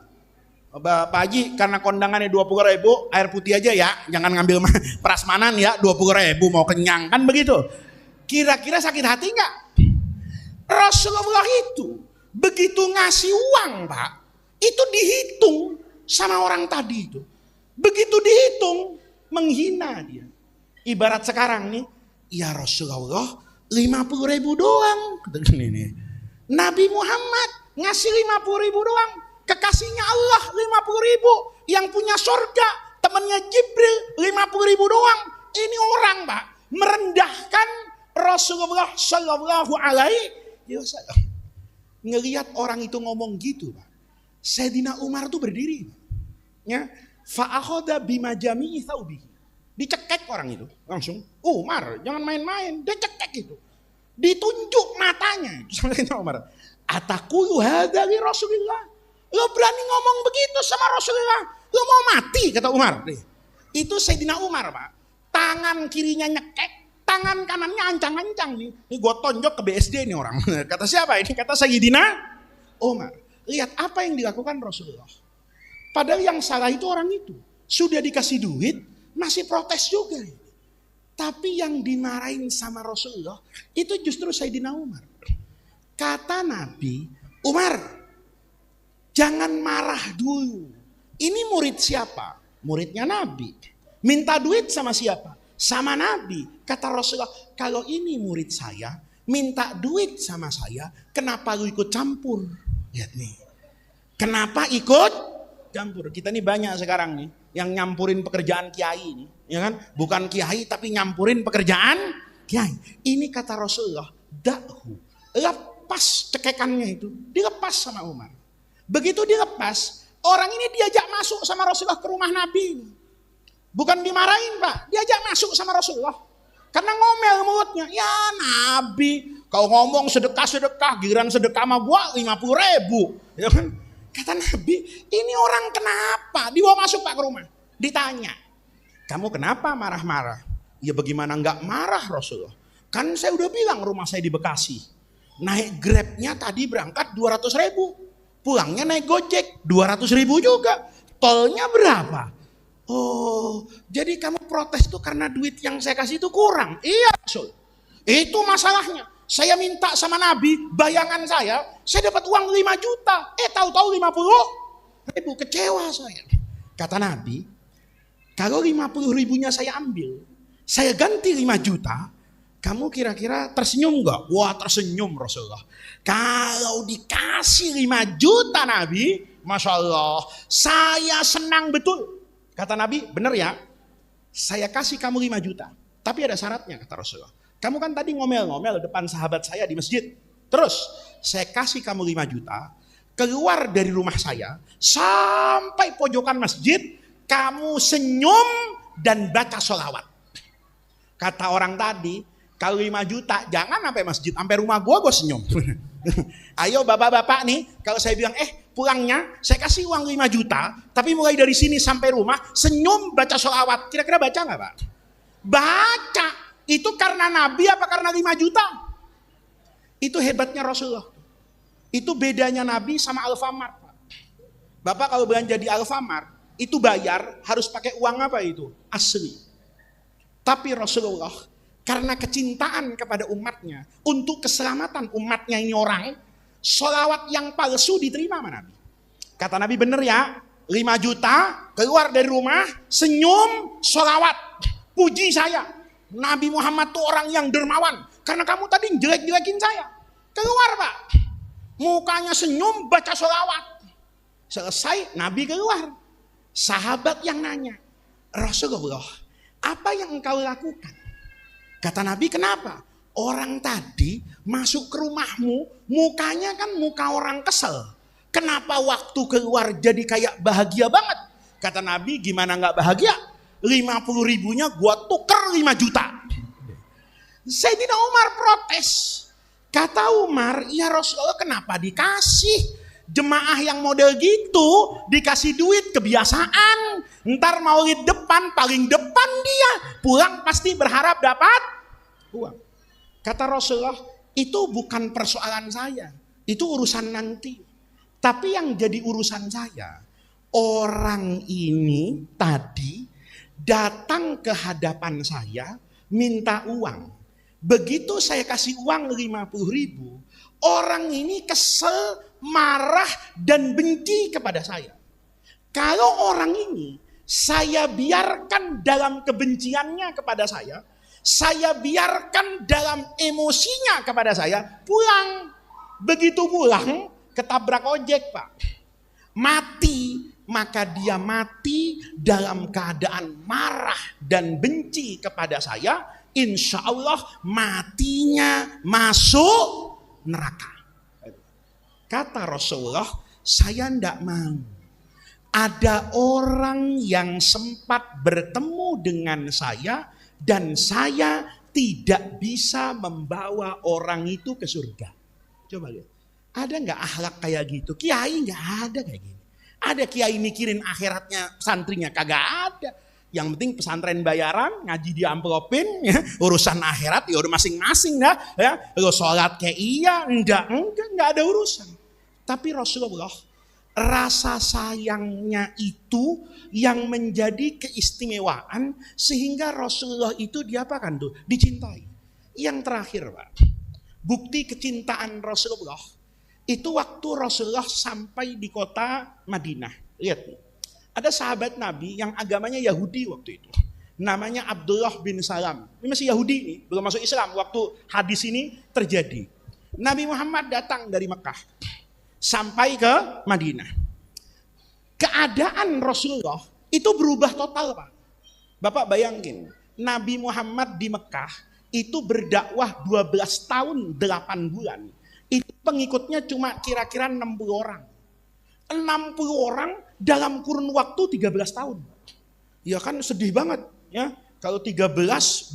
Pak Haji, karena kondangannya 20.000, air putih aja ya, jangan ngambil prasmanan ya, 20.000 mau kenyang, kan begitu. Kira-kira sakit hati nggak? Rasulullah itu begitu ngasih uang Pak, itu dihitung sama orang tadi itu. Begitu dihitung, menghina dia. Ibarat sekarang nih, ya Rasulullah 50.000 doang. Nabi Muhammad ngasih 50.000 doang. Kekasihnya Allah 50.000. Yang punya surga temannya Jibril 50.000 doang. Ini orang Pak merendahkan Rasulullah Shallallahu Alaihi Wasallam. Ngelihat orang itu ngomong gitu Pak, Sayyidina Umar tuh berdiri. Ya, fa'akhoda bimajami'i thawbihi. Dicekek orang itu langsung. Umar jangan main-main, dia cekek itu. Ditunjuk matanya sama Sayyidina Umar. Ataqulu hadza li Rasulillah. Lo berani ngomong begitu sama Rasulullah? Lo mau mati kata Umar. Itu Sayyidina Umar Pak. Tangan kirinya nyekek, tangan kanannya ancang-ancang nih. Ini gue tonjok ke BSD nih orang. Kata siapa ini? Kata Sayyidina Umar. Lihat apa yang dilakukan Rasulullah. Padahal yang salah itu orang itu. Sudah dikasih duit, masih protes juga. Tapi yang dimarahin sama Rasulullah, itu justru Sayyidina Umar. Kata Nabi, Umar, jangan marah dulu. Ini murid siapa? Muridnya Nabi. Minta duit sama siapa? Sama Nabi. Kata Rasulullah, kalau ini murid saya, minta duit sama saya, kenapa lu ikut campur? Lihat nih. Kenapa ikut campur? Kita nih banyak sekarang nih yang nyampurin pekerjaan kiai nih, ya kan? Bukan kiai tapi nyampurin pekerjaan kiai. Ini kata Rasulullah, dakhu. Lepas cekekannya itu, dilepas sama Umar. Begitu dilepas, orang ini diajak masuk sama Rasulullah ke rumah Nabi. Bukan dimarahin Pak, diajak masuk sama Rasulullah. Karena ngomel mulutnya, ya Nabi, kau ngomong sedekah-sedekah, giliran sedekah sama gua 50.000. Ya kan? Kata Nabi, ini orang kenapa? Dibawa masuk Pak ke rumah. Ditanya, kamu kenapa marah-marah? Ya bagaimana enggak marah Rasulullah? Kan saya udah bilang rumah saya di Bekasi. Naik Grabnya tadi berangkat 200.000. Pulangnya naik Gojek 200.000 juga. Tolnya berapa? Oh, jadi kamu protes tuh karena duit yang saya kasih itu kurang. Iya Rasul. Itu masalahnya. Saya minta sama Nabi, bayangan saya dapat uang 5 juta. Tahu-tahu 50.000, kecewa saya. Kata Nabi, kalau 50.000-nya saya ambil, saya ganti 5 juta, kamu kira-kira tersenyum enggak? Wah tersenyum Rasulullah. Kalau dikasih 5 juta Nabi, Masya Allah, saya senang betul. Kata Nabi, benar ya, saya kasih kamu 5 juta. Tapi ada syaratnya kata Rasulullah. Kamu kan tadi ngomel-ngomel depan sahabat saya di masjid. Terus saya kasih kamu 5 juta. Keluar dari rumah saya. Sampai pojokan masjid. Kamu senyum dan baca sholawat. Kata orang tadi. Kalau 5 juta jangan sampai masjid. Sampai rumah gua senyum. Ayo bapak-bapak nih. Kalau saya bilang pulangnya saya kasih uang 5 juta. Tapi mulai dari sini sampai rumah. Senyum baca sholawat. Kira-kira baca gak Pak? Baca. Itu karena Nabi apa karena 5 juta? Itu hebatnya Rasulullah. Itu bedanya Nabi sama Alfamart. Bapak kalau belanja di Alfamart, itu bayar harus pakai uang apa itu? Asli. Tapi Rasulullah, karena kecintaan kepada umatnya, untuk keselamatan umatnya ini orang, sholawat yang palsu diterima sama Nabi. Kata Nabi bener ya, 5 juta, keluar dari rumah, senyum, sholawat, puji saya. Nabi Muhammad tuh orang yang dermawan. Karena kamu tadi jelek-jelekin saya. Keluar Pak. Mukanya senyum, baca sholawat. Selesai, Nabi keluar. Sahabat yang nanya, Rasulullah, apa yang engkau lakukan? Kata Nabi, kenapa? Orang tadi masuk ke rumahmu, mukanya kan muka orang kesel. Kenapa waktu keluar jadi kayak bahagia banget? Kata Nabi, gimana gak bahagia? 50.000-nya gua tuker 5 juta. Sayyidina Umar protes. Kata Umar, ya Rasulullah kenapa dikasih? Jemaah yang model gitu dikasih duit kebiasaan. Ntar maulid depan paling depan dia. Pulang pasti berharap dapat uang. Kata Rasulullah, itu bukan persoalan saya, itu urusan nanti. Tapi yang jadi urusan saya, orang ini tadi datang ke hadapan saya minta uang. Begitu saya kasih uang 50.000, orang ini kesel, marah, dan benci kepada saya. Kalau orang ini saya biarkan dalam kebenciannya kepada saya biarkan dalam emosinya kepada saya, pulang. Begitu pulang, ketabrak ojek, Pak. Mati. Maka dia mati dalam keadaan marah dan benci kepada saya. Insya Allah matinya masuk neraka. Kata Rasulullah, saya tidak mau ada orang yang sempat bertemu dengan saya dan saya tidak bisa membawa orang itu ke surga. Coba lihat, ada nggak akhlak kayak gitu? Kiai nggak ada kayak gini. Ada kiai mikirin akhiratnya santrinya, kagak ada. Yang penting pesantren bayaran, ngaji di amplopin, ya. Urusan akhirat ya udah masing-masing dah, ya. Lo sholat kayak iya, enggak ada urusan. Tapi Rasulullah, rasa sayangnya itu yang menjadi keistimewaan sehingga Rasulullah itu diapakan tuh? Dicintai. Yang terakhir, Pak, bukti kecintaan Rasulullah itu waktu Rasulullah sampai di kota Madinah. Lihat, ada sahabat Nabi yang agamanya Yahudi waktu itu. Namanya Abdullah bin Salam. Ini masih Yahudi nih, belum masuk Islam waktu hadis ini terjadi. Nabi Muhammad datang dari Mekah sampai ke Madinah. Keadaan Rasulullah itu berubah total, Pak. Bapak bayangin, Nabi Muhammad di Mekah itu berdakwah 12 tahun 8 bulan. Itu pengikutnya cuma kira-kira 60 orang. 60 orang dalam kurun waktu 13 tahun. Ya kan sedih banget ya. Kalau 13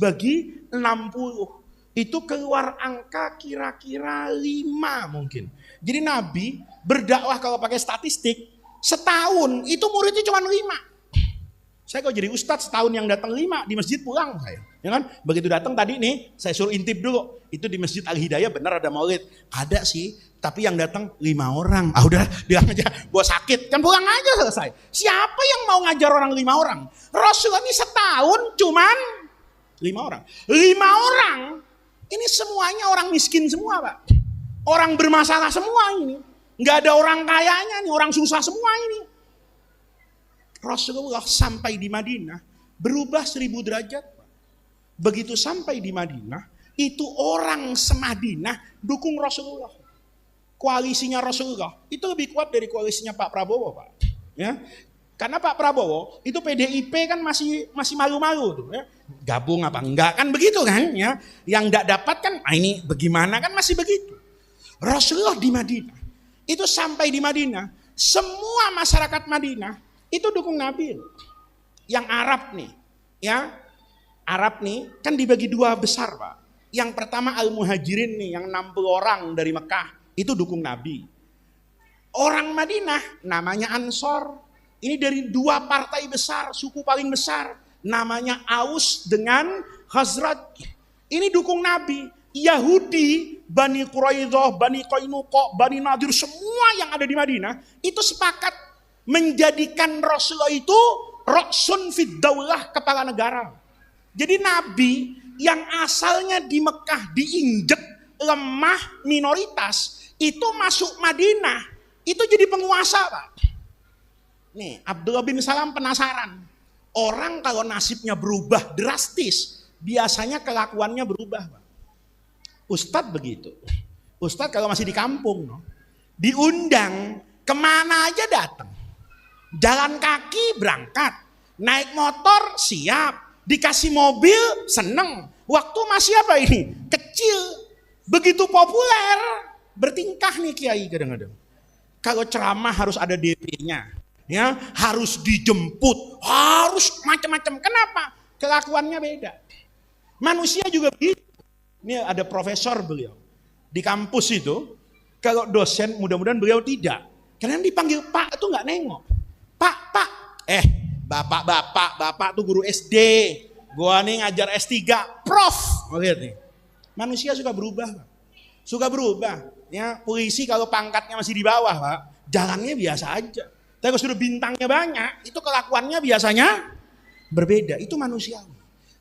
bagi 60 itu keluar angka kira-kira 5 mungkin. Jadi Nabi berdakwah kalau pakai statistik setahun itu muridnya cuma 5. Saya kalau jadi ustadz setahun yang datang 5 di masjid pulang saya. Ya kan? Begitu datang tadi nih saya suruh intip dulu. Itu di Masjid Al-Hidayah benar ada maulid. Ada sih, tapi yang datang 5 orang. Ah udah, dia aja, gua sakit. Kan pulang aja selesai. Siapa yang mau ngajar orang 5 orang? Rasulullah ini setahun cuman 5 orang. 5 orang, ini semuanya orang miskin semua, Pak. Orang bermasalah semua ini. Nggak ada orang kayanya nih, orang susah semua ini. Rasulullah sampai di Madinah berubah 1000 derajat. Begitu sampai di Madinah, itu orang semadinah dukung Rasulullah. Koalisinya Rasulullah itu lebih kuat dari koalisinya Pak Prabowo, Pak. Ya, karena Pak Prabowo itu PDIP kan masih malu-malu tuh, ya. Gabung apa enggak kan begitu kan? Ya, yang enggak dapat kan, ini bagaimana kan masih begitu. Rasulullah di Madinah itu sampai di Madinah, semua masyarakat Madinah itu dukung Nabi. Yang Arab nih, ya Arab nih kan dibagi 2 besar, Pak. Yang pertama Al-Muhajirin nih, yang 60 orang dari Mekah itu dukung Nabi. Orang Madinah namanya Ansor. Ini dari 2 partai besar, suku paling besar, namanya Aus dengan Khazraj. Ini dukung Nabi. Yahudi, Bani Quraidah, Bani Qainuqa, Bani Nadir, semua yang ada di Madinah itu sepakat menjadikan Rasulullah itu Ra'sun fid daulah, kepala negara. Jadi Nabi yang asalnya di Mekah diinjek, lemah, minoritas, itu masuk Madinah, itu jadi penguasa, Pak. Nih, Abdullah bin Salam penasaran. Orang kalau nasibnya berubah drastis, biasanya kelakuannya berubah, Pak. Ustadz begitu. Ustadz kalau masih di kampung, diundang, kemana aja datang. Jalan kaki berangkat, naik motor siap. Dikasih mobil seneng. Waktu masih apa ini? Kecil. Begitu populer. Bertingkah nih kiai kadang-kadang. Kalau ceramah harus ada DP-nya. Ya, harus dijemput. Harus macam-macam. Kenapa? Kelakuannya beda. Manusia juga begitu. Ini ada profesor beliau. Di kampus itu. Kalau dosen mudah-mudahan beliau tidak. Karena dipanggil Pak itu nggak nengok. Pak. Bapak tuh guru SD. Gua nih ngajar S3, Prof. Lihat nih. Manusia suka berubah, Pak. Suka berubah. Ya, polisi kalau pangkatnya masih di bawah, Pak, jalannya biasa aja. Tapi kalau sudah bintangnya banyak, itu kelakuannya biasanya berbeda. Itu manusia.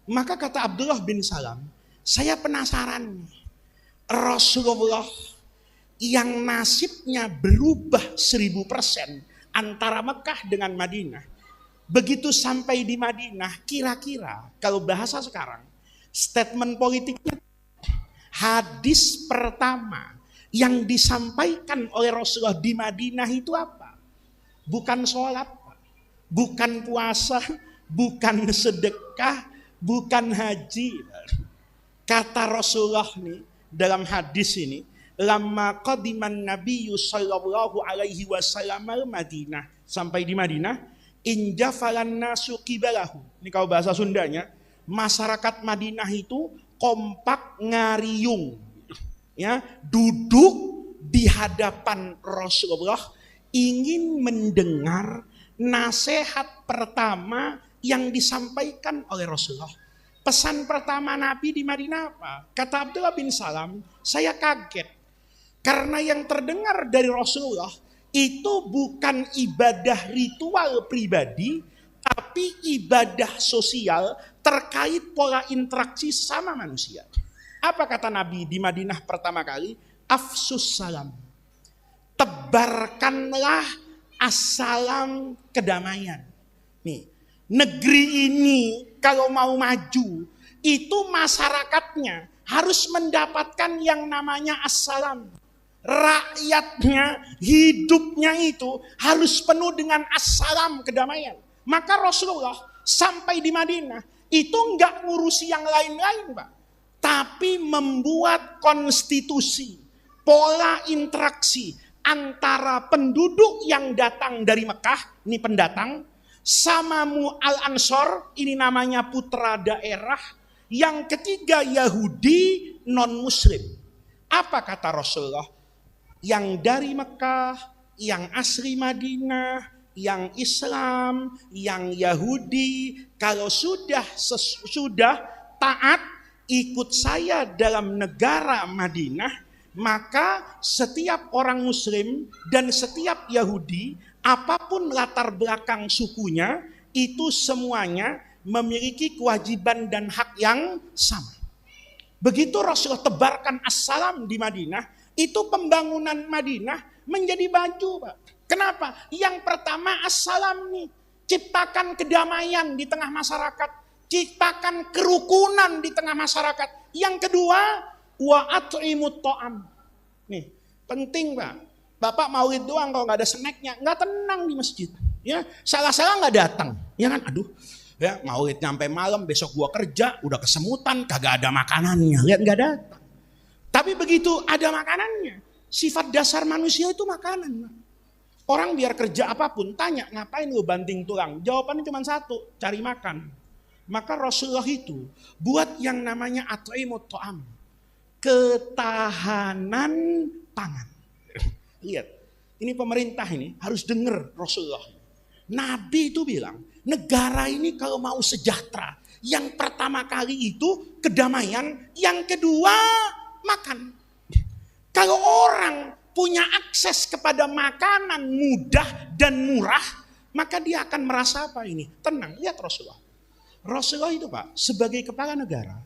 Maka kata Abdullah bin Salam, saya penasaran Rasulullah yang nasibnya berubah 1000% antara Mekah dengan Madinah. Begitu sampai di Madinah, kira-kira kalau bahasa sekarang, statement politiknya, hadis pertama yang disampaikan oleh Rasulullah di Madinah itu apa? Bukan sholat, bukan puasa, bukan sedekah, bukan haji. Kata Rasulullah nih dalam hadis ini, lamma qadiman nabiyyu sallallahu alaihi wasallam al-Madinah, sampai di Madinah, injafalan nasu qibalahu. Ini kalau bahasa Sundanya, masyarakat Madinah itu kompak ngariung. Ya, duduk di hadapan Rasulullah ingin mendengar nasihat pertama yang disampaikan oleh Rasulullah. Pesan pertama Nabi di Madinah apa? Kata Abdullah bin Salam, saya kaget. Karena yang terdengar dari Rasulullah itu bukan ibadah ritual pribadi, tapi ibadah sosial terkait pola interaksi sesama manusia. Apa kata Nabi di Madinah pertama kali? Afsus salam. Tebarkanlah assalam kedamaian. Nih, negeri ini kalau mau maju, itu masyarakatnya harus mendapatkan yang namanya assalam. Rakyatnya, hidupnya itu harus penuh dengan assalam kedamaian. Maka Rasulullah sampai di Madinah itu enggak ngurusi yang lain-lain, Pak. Tapi membuat konstitusi, pola interaksi antara penduduk yang datang dari Mekah, ini pendatang, sama al-Ansor, ini namanya putra daerah, yang ketiga Yahudi non-Muslim. Apa kata Rasulullah? Yang dari Mekah, yang asli Madinah, yang Islam, yang Yahudi, kalau sudah taat ikut saya dalam negara Madinah, maka setiap orang Muslim dan setiap Yahudi, apapun latar belakang sukunya, itu semuanya memiliki kewajiban dan hak yang sama. Begitu Rasulullah tebarkan assalam di Madinah, itu pembangunan Madinah menjadi maju, Pak. Kenapa? Yang pertama assalam nih, ciptakan kedamaian di tengah masyarakat. Ciptakan kerukunan di tengah masyarakat. Yang kedua, wa at'imut ta'am. Nih, penting, Pak. Bapak maulid doang kalau nggak ada snacknya, nggak tenang di masjid. Ya, salah-salah nggak datang. Ya kan, aduh. Ya, maulid nyampe malam, besok gua kerja, udah kesemutan, kagak ada makanannya. Lihat nggak datang. Tapi begitu ada makanannya, sifat dasar manusia itu makanan, Pak. Orang biar kerja apapun, tanya ngapain lu banting tulang? Jawabannya cuma satu, cari makan. Maka Rasulullah itu buat yang namanya at'imut ta'am, ketahanan pangan. Lihat, ini pemerintah ini harus dengar Rasulullah. Nabi itu bilang, negara ini kalau mau sejahtera, yang pertama kali itu kedamaian, yang kedua makan. Kalau orang punya akses kepada makanan mudah dan murah, maka dia akan merasa apa ini? Tenang. Lihat Rasulullah. Rasulullah itu, Pak, sebagai kepala negara,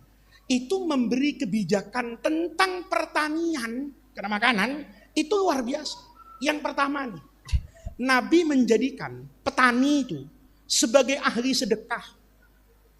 itu memberi kebijakan tentang pertanian, karena makanan, itu luar biasa. Yang pertama nih, Nabi menjadikan petani itu sebagai ahli sedekah.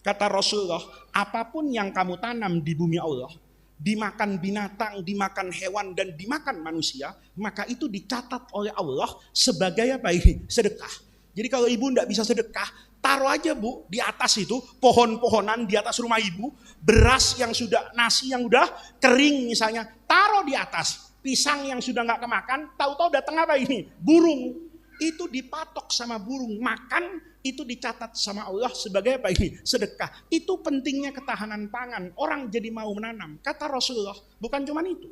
Kata Rasulullah, apapun yang kamu tanam di bumi Allah, dimakan binatang, dimakan hewan, dan dimakan manusia, maka itu dicatat oleh Allah sebagai apa ini? Sedekah. Jadi kalau ibu tidak bisa sedekah, taruh aja, Bu, di atas itu, pohon-pohonan di atas rumah ibu, beras yang sudah, nasi yang udah kering misalnya, taruh di atas. Pisang yang sudah nggak kemakan, tahu-tahu datang apa ini? Burung. Itu dipatok sama burung, makan, itu dicatat sama Allah sebagai apa ini? Sedekah. Itu pentingnya ketahanan pangan. Orang jadi mau menanam. Kata Rasulullah, bukan cuma itu.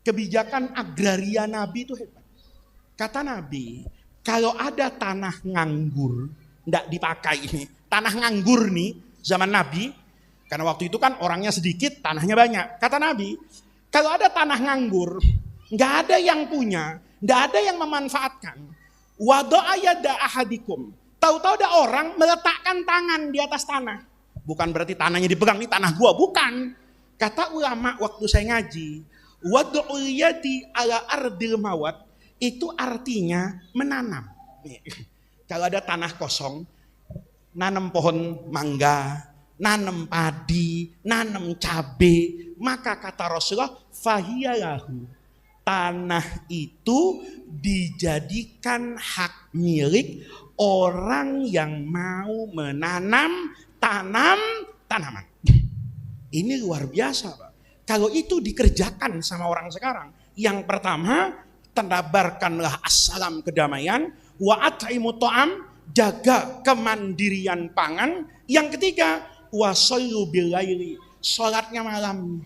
Kebijakan agraria Nabi itu hebat. Kata Nabi, kalau ada tanah nganggur, enggak dipakai ini, tanah nganggur nih, zaman Nabi, Karena waktu itu kan orangnya sedikit, tanahnya banyak. Kata Nabi, kalau ada tanah nganggur, nggak ada yang punya, nggak ada yang memanfaatkan. Wada'a yada ahadikum. Tahu-tahu ada orang meletakkan tangan di atas tanah. Bukan berarti tanahnya dipegang, ini tanah gua, bukan. Kata ulama waktu saya ngaji, wada'ul yadi ala ardil mawat, itu artinya menanam. Kalau ada tanah kosong, nanam pohon mangga, nanam padi, nanam cabe, maka kata Rasulullah, fahiyalahu, tanah itu dijadikan hak milik orang yang mau menanam tanaman. Ini luar biasa, Pak. Kalau itu dikerjakan sama orang sekarang, yang pertama, tenabarkanlah assalam kedamaian, wa at'imu ta'am, jaga kemandirian pangan. Yang ketiga, wa shollu bilaili, sholatnya malam.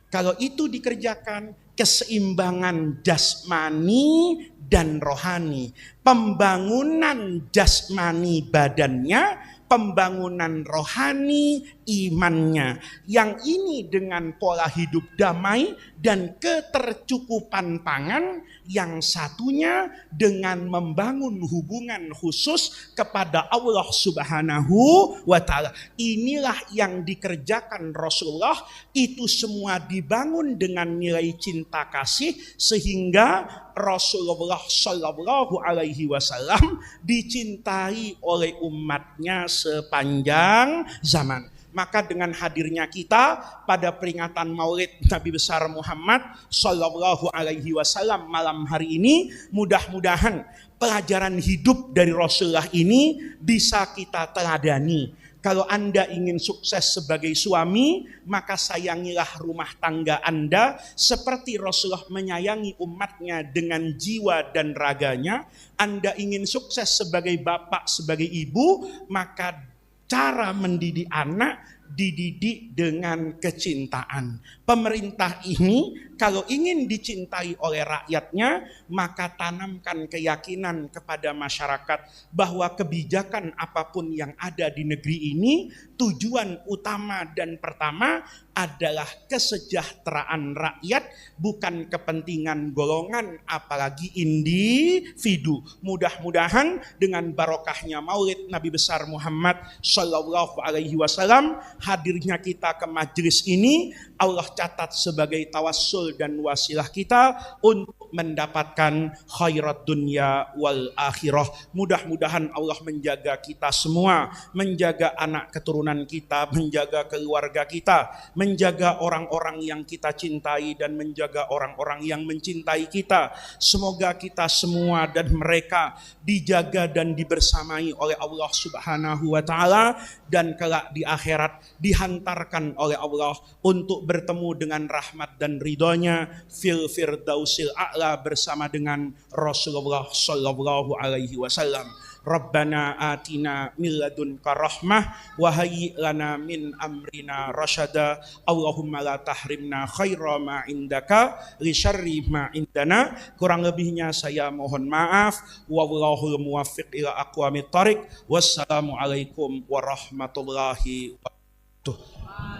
Kalau itu dikerjakan, keseimbangan jasmani dan rohani, pembangunan jasmani badannya, pembangunan rohani imannya. Yang ini dengan pola hidup damai dan ketercukupan pangan, yang satunya dengan membangun hubungan khusus kepada Allah Subhanahu wa ta'ala. Inilah yang dikerjakan Rasulullah, itu semua dibangun dengan nilai cinta kasih, sehingga Rasulullah Shallallahu Alaihi Wasallam dicintai oleh umatnya sepanjang zaman. Maka dengan hadirnya kita pada peringatan Maulid Nabi besar Muhammad Shallallahu Alaihi Wasallam malam hari ini, mudah-mudahan pelajaran hidup dari Rasulullah ini bisa kita teladani. Kalau Anda ingin sukses sebagai suami, maka sayangilah rumah tangga Anda seperti Rasulullah menyayangi umatnya dengan jiwa dan raganya. Anda ingin sukses sebagai bapak, sebagai ibu, maka cara mendidik anak dididik dengan kecintaan. Pemerintah ini kalau ingin dicintai oleh rakyatnya, maka tanamkan keyakinan kepada masyarakat bahwa kebijakan apapun yang ada di negeri ini, tujuan utama dan pertama adalah kesejahteraan rakyat, bukan kepentingan golongan apalagi individu. Mudah-mudahan dengan barokahnya Maulid Nabi besar Muhammad Shallallahu Alaihi Wasallam, hadirnya kita ke majelis ini Allah catat sebagai tawassul dan wasilah kita untuk mendapatkan khairat dunia wal akhirah. Mudah-mudahan Allah menjaga kita semua, menjaga anak keturunan kita, menjaga keluarga kita, menjaga orang-orang yang kita cintai dan menjaga orang-orang yang mencintai kita. Semoga kita semua dan mereka dijaga dan dibersamai oleh Allah Subhanahu wa taala, dan kelak di akhirat dihantarkan oleh Allah untuk bertemu dengan rahmat dan ridhonya fil firdausil a'la bersama dengan Rasulullah sallallahu alaihi wasallam. Rabbana atina min ladunka rahmah wa hayyi lana min amrina rasyada. Allahumma la tahrimna khaira ma indaka li syarri ma indana. Kurang lebihnya saya mohon maaf. Wallahul muwaffiq ila aqwamit thariq. Wassalamu alaikum warahmatullahi wabarakatuh.